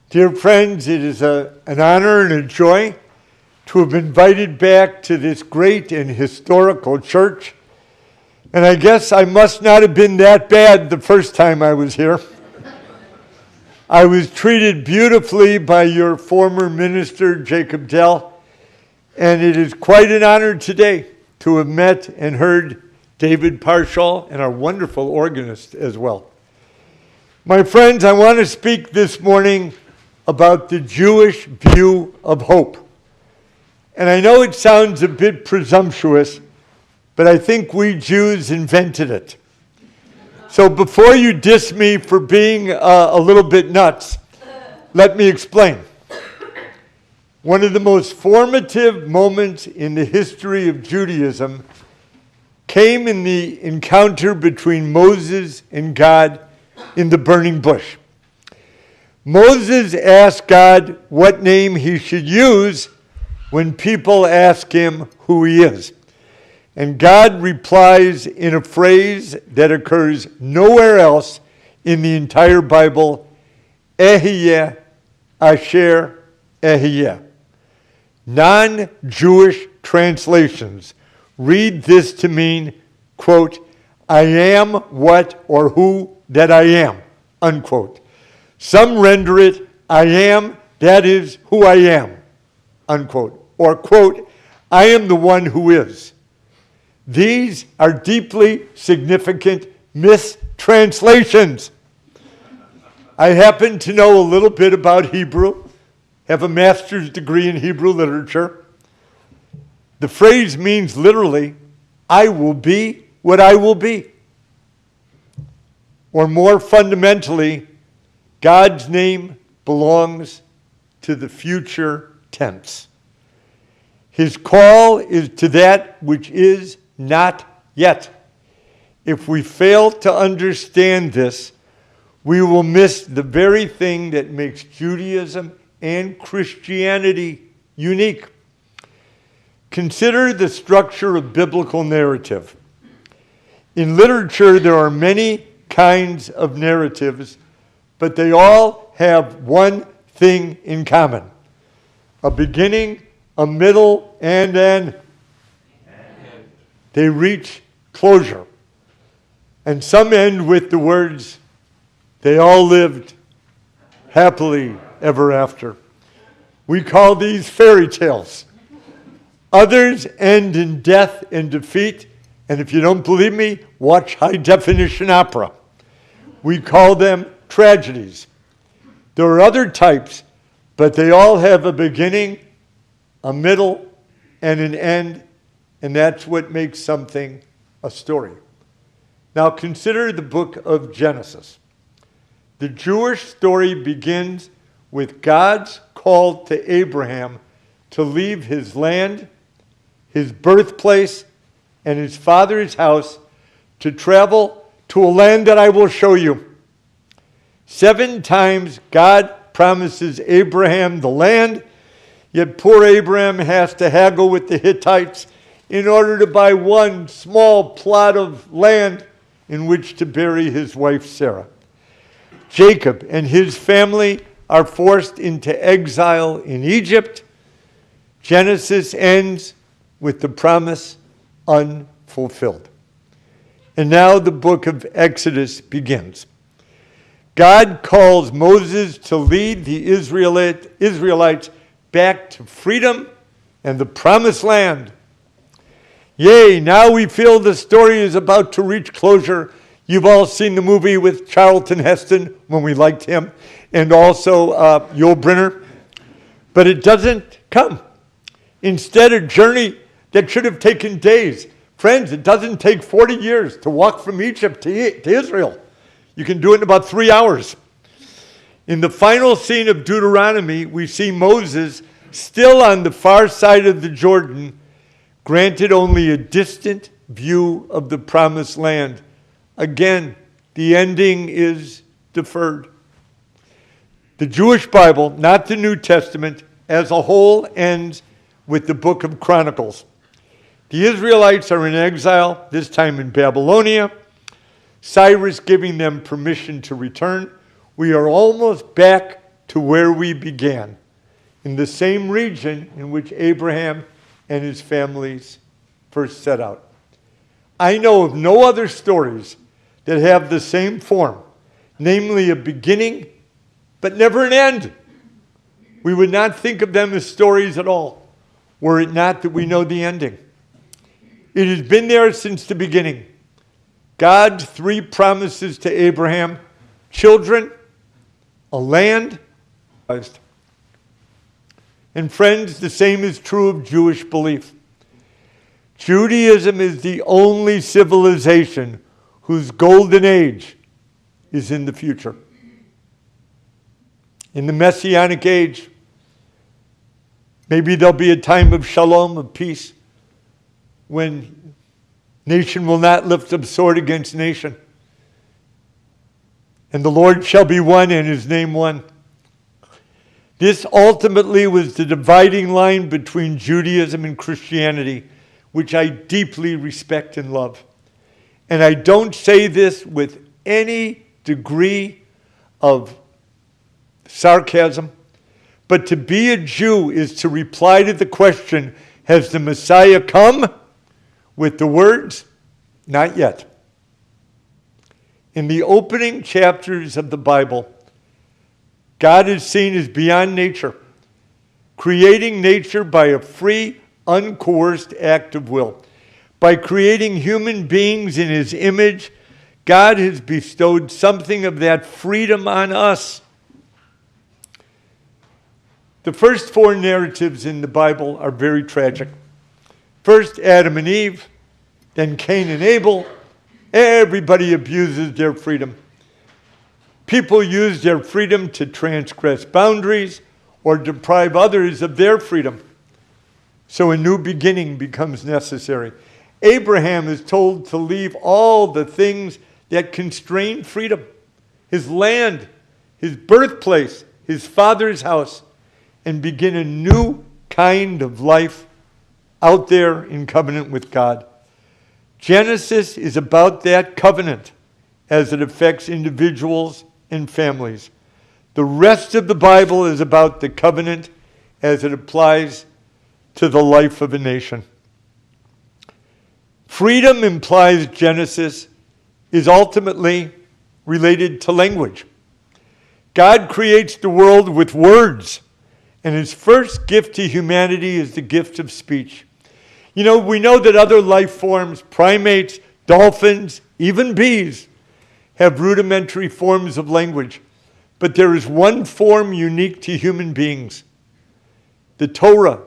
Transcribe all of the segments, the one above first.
Dear friends, it is an honor and a joy to have been invited back to this great and historical church. And I guess I must not have been that bad the first time I was here. I was treated beautifully by your former minister, Jacob Dell, and it is quite an honor today to have met and heard David Parshall and our wonderful organist as well. My friends, I want to speak this morning about the Jewish view of hope. And I know it sounds a bit presumptuous, but I think we Jews invented it. So before you diss me for being a little bit nuts, let me explain. One of the most formative moments in the history of Judaism came in the encounter between Moses and God in the burning bush. Moses asked God what name he should use when people ask him who he is. And God replies in a phrase that occurs nowhere else in the entire Bible, Ehyeh Asher Ehyeh. Non-Jewish translations read this to mean, quote, I am what or who that I am, unquote. Some render it, I am, that is who I am, unquote. Or, quote, I am the one who is. These are deeply significant mistranslations. I happen to know a little bit about Hebrew, have a master's degree in Hebrew literature. The phrase means literally, I will be what I will be. Or more fundamentally, God's name belongs to the future tense. His call is to that which is not yet. If we fail to understand this, we will miss the very thing that makes Judaism and Christianity unique. Consider the structure of biblical narrative. In literature, there are many kinds of narratives, but they all have one thing in common: a beginning, a middle, and an end. They reach closure. And some end with the words, they all lived happily ever after. We call these fairy tales. Others end in death and defeat, and if you don't believe me, watch high-definition opera. We call them tragedies. There are other types, but they all have a beginning, a middle, and an end, and that's what makes something a story. Now consider the book of Genesis. The Jewish story begins with God's call to Abraham to leave his land, his birthplace, and his father's house to travel to a land that I will show you. 7 times God promises Abraham the land, yet poor Abraham has to haggle with the Hittites in order to buy one small plot of land in which to bury his wife Sarah. Jacob and his family are forced into exile in Egypt. Genesis ends with the promise unfulfilled. And now the book of Exodus begins. God calls Moses to lead the Israelites back to freedom and the promised land. Yay, now we feel the story is about to reach closure. You've all seen the movie with Charlton Heston, when we liked him, and also Yul Brynner. But it doesn't come. Instead, a journey that should have taken days. Friends, it doesn't take 40 years to walk from Egypt to Israel. You can do it in about 3 hours. In the final scene of Deuteronomy, we see Moses still on the far side of the Jordan, granted only a distant view of the promised land. Again, the ending is deferred. The Jewish Bible, not the New Testament, as a whole ends with the book of Chronicles. The Israelites are in exile, this time in Babylonia. Cyrus giving them permission to return. We are almost back to to where we began, in the same region in which Abraham and his families first set out. I know of no other stories that have the same form, namely a beginning, but never an end. We would not think of them as stories at all, were it not that we know the ending. It has been there since the beginning. God's three promises to Abraham: children, a land. And friends, the same is true of Jewish belief. Judaism is the only civilization whose golden age is in the future. In the Messianic age, maybe there'll be a time of shalom, of peace, when nation will not lift up sword against nation. And the Lord shall be one and his name one. This ultimately was the dividing line between Judaism and Christianity, which I deeply respect and love. And I don't say this with any degree of sarcasm, but to be a Jew is to reply to the question, has the Messiah come? With the words, not yet. In the opening chapters of the Bible, God is seen as beyond nature, creating nature by a free, uncoerced act of will. By creating human beings in his image, God has bestowed something of that freedom on us. The first four narratives in the Bible are very tragic. First, Adam and Eve, then Cain and Abel. Everybody abuses their freedom. People use their freedom to transgress boundaries or deprive others of their freedom. So a new beginning becomes necessary. Abraham is told to leave all the things that constrain freedom: his land, his birthplace, his father's house, and begin a new kind of life out there in covenant with God. Genesis is about that covenant as it affects individuals and families. The rest of the Bible is about the covenant as it applies to the life of a nation. Freedom, implies Genesis, is ultimately related to language. God creates the world with words, and his first gift to humanity is the gift of speech. You know, we know that other life forms, primates, dolphins, even bees, have rudimentary forms of language. But there is one form unique to human beings. The Torah,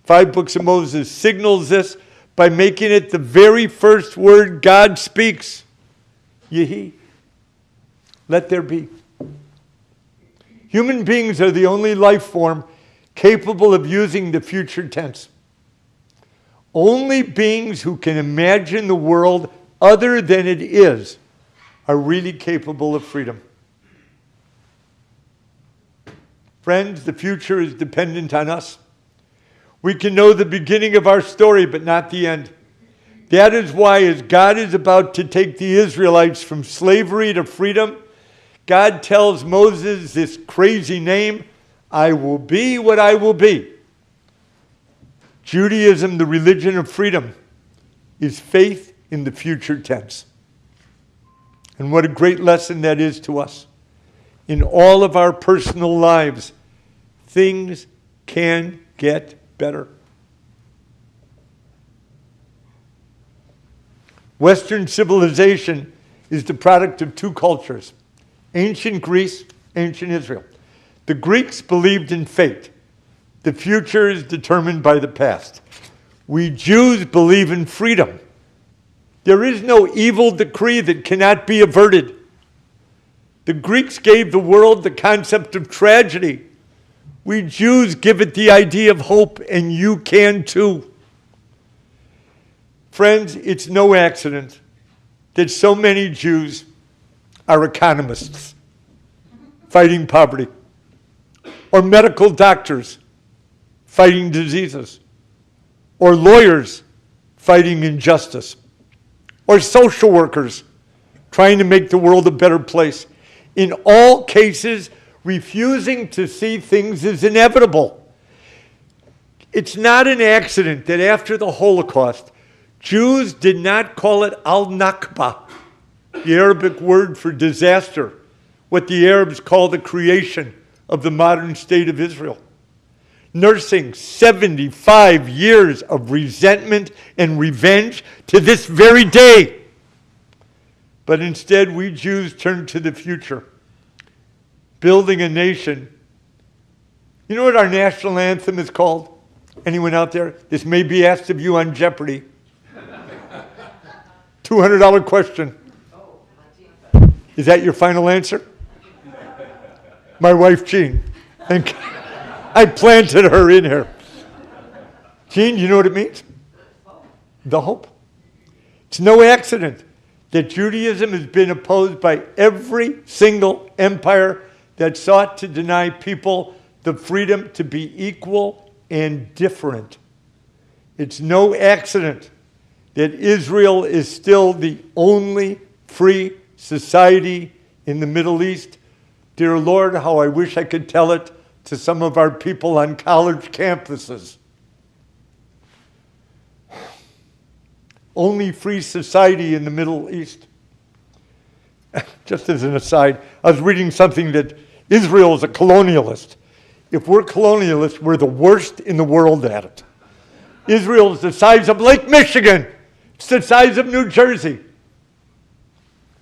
5 books of Moses, signals this by making it the very first word God speaks. Yehi. Let there be. Human beings are the only life form capable of using the future tense. Only beings who can imagine the world other than it is are really capable of freedom. Friends, the future is dependent on us. We can know the beginning of our story, but not the end. That is why, as God is about to take the Israelites from slavery to freedom, God tells Moses this crazy name: I will be what I will be. Judaism, the religion of freedom, is faith in the future tense. And what a great lesson that is to us. In all of our personal lives, things can get better. Western civilization is the product of two cultures: ancient Greece, ancient Israel. The Greeks believed in fate. The future is determined by the past. We Jews believe in freedom. There is no evil decree that cannot be averted. The Greeks gave the world the concept of tragedy. We Jews give it the idea of hope, and you can too. Friends, it's no accident that so many Jews are economists fighting poverty, or medical doctors fighting diseases, or lawyers fighting injustice, or social workers trying to make the world a better place. In all cases, refusing to see things as inevitable. It's not an accident that after the Holocaust, Jews did not call it al-Nakba, the Arabic word for disaster, what the Arabs call the creation of the modern state of Israel. Nursing 75 years of resentment and revenge to this very day. But instead, we Jews turned to the future, building a nation. You know what our national anthem is called? Anyone out there? This may be asked of you on Jeopardy. $200 question. Is that your final answer? My wife, Jean. Thank you. I planted her in here. Jean, you know what it means? The hope. It's no accident that Judaism has been opposed by every single empire that sought to deny people the freedom to be equal and different. It's no accident that Israel is still the only free society in the Middle East. Dear Lord, how I wish I could tell it to some of our people on college campuses. Only free society in the Middle East. Just as an aside, I was reading something that Israel is a colonialist. If we're colonialists, we're the worst in the world at it. Israel is the size of Lake Michigan. It's the size of New Jersey.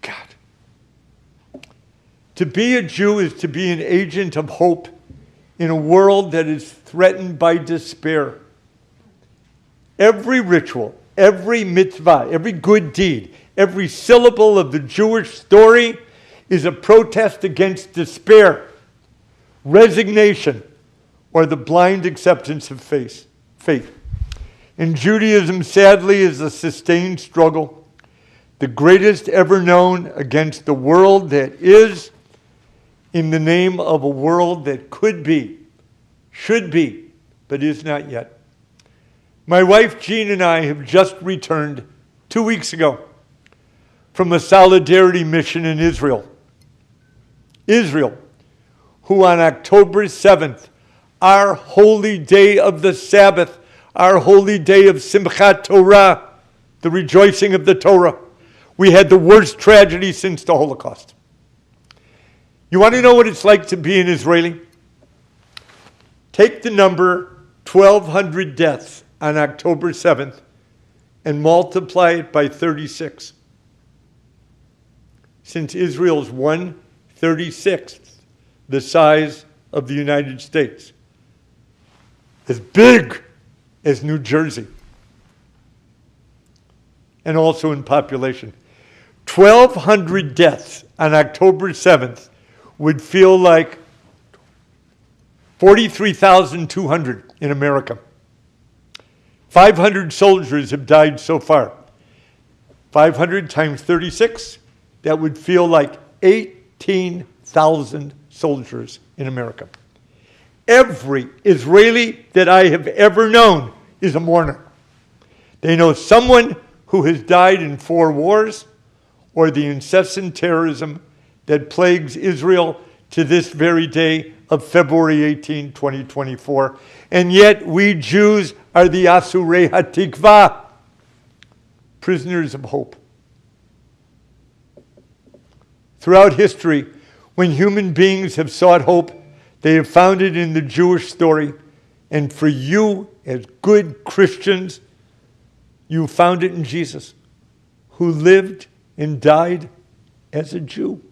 God. To be a Jew is to be an agent of hope in a world that is threatened by despair. Every ritual, every mitzvah, every good deed, every syllable of the Jewish story is a protest against despair, resignation, or the blind acceptance of faith. And Judaism, sadly, is a sustained struggle, the greatest ever known against the world that is, in the name of a world that could be, should be, but is not yet. My wife Jean and I have just returned 2 weeks ago from a solidarity mission in Israel. Israel, who on October 7th, our holy day of the Sabbath, our holy day of Simchat Torah, the rejoicing of the Torah, we had the worst tragedy since the Holocaust. You want to know what it's like to be an Israeli? Take the number 1,200 deaths on October 7th and multiply it by 36. Since Israel's 1/36th the size of the United States, as big as New Jersey, and also in population. 1,200 deaths on October 7th would feel like 43,200 in America. 500 soldiers have died so far. 500 times 36, that would feel like 18,000 soldiers in America. Every Israeli that I have ever known is a mourner. They know someone who has died in 4 wars or the incessant terrorism that plagues Israel to this very day of February 18, 2024. And yet we Jews are the Asurei HaTikva, prisoners of hope. Throughout history, when human beings have sought hope, they have found it in the Jewish story. And for you, as good Christians, you found it in Jesus, who lived and died as a Jew.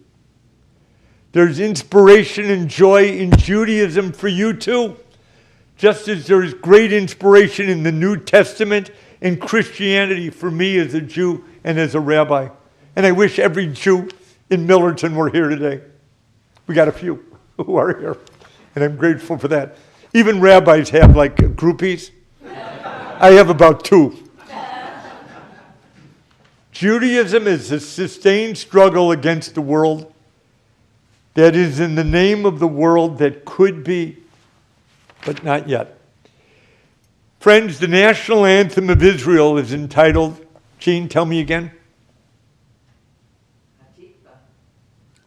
There's inspiration and joy in Judaism for you too, just as there is great inspiration in the New Testament and Christianity for me as a Jew and as a rabbi. And I wish every Jew in Millerton were here today. We got a few who are here, and I'm grateful for that. Even rabbis have like groupies. I have about 2. Judaism is a sustained struggle against the world that is in the name of the world that could be, but not yet. Friends, the national anthem of Israel is entitled, Jean, tell me again.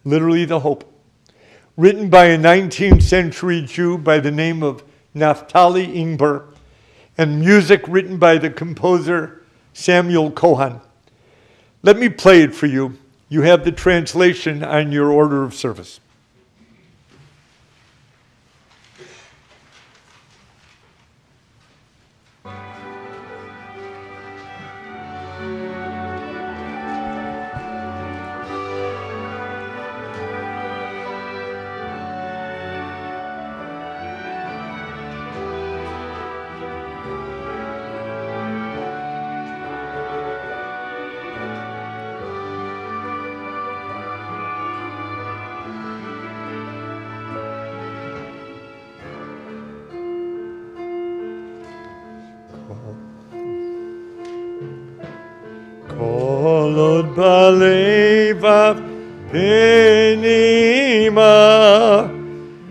Literally the hope. written by a 19th century Jew by the name of Naphtali Ingber, and music written by the composer Samuel Cohen. Let me play it for you. You have the translation on your order of service. Kolod balevav penima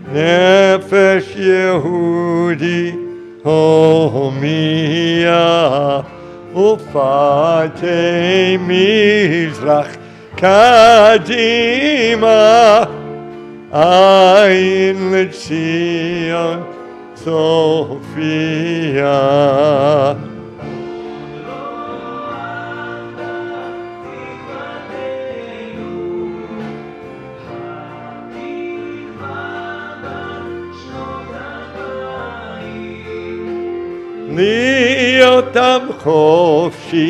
nefesh Yehudi homia ufate mizrach kadima ayin l'tzion Sophia. Liotam chofshi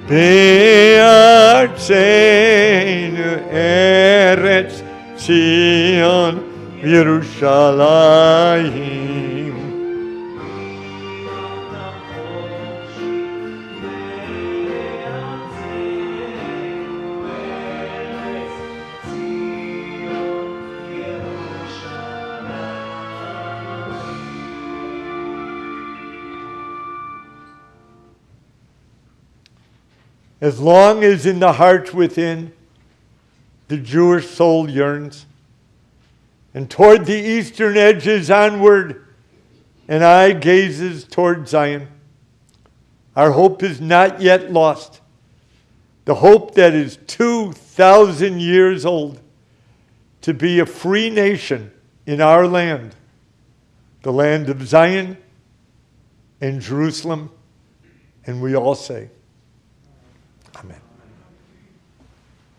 be'artzenu eretz Zion Yerushalayim. As long as in the heart within the Jewish soul yearns, and toward the eastern edges onward, an eye gazes toward Zion, our hope is not yet lost. The hope that is 2,000 years old, to be a free nation in our land, the land of Zion and Jerusalem, and we all say, Amen.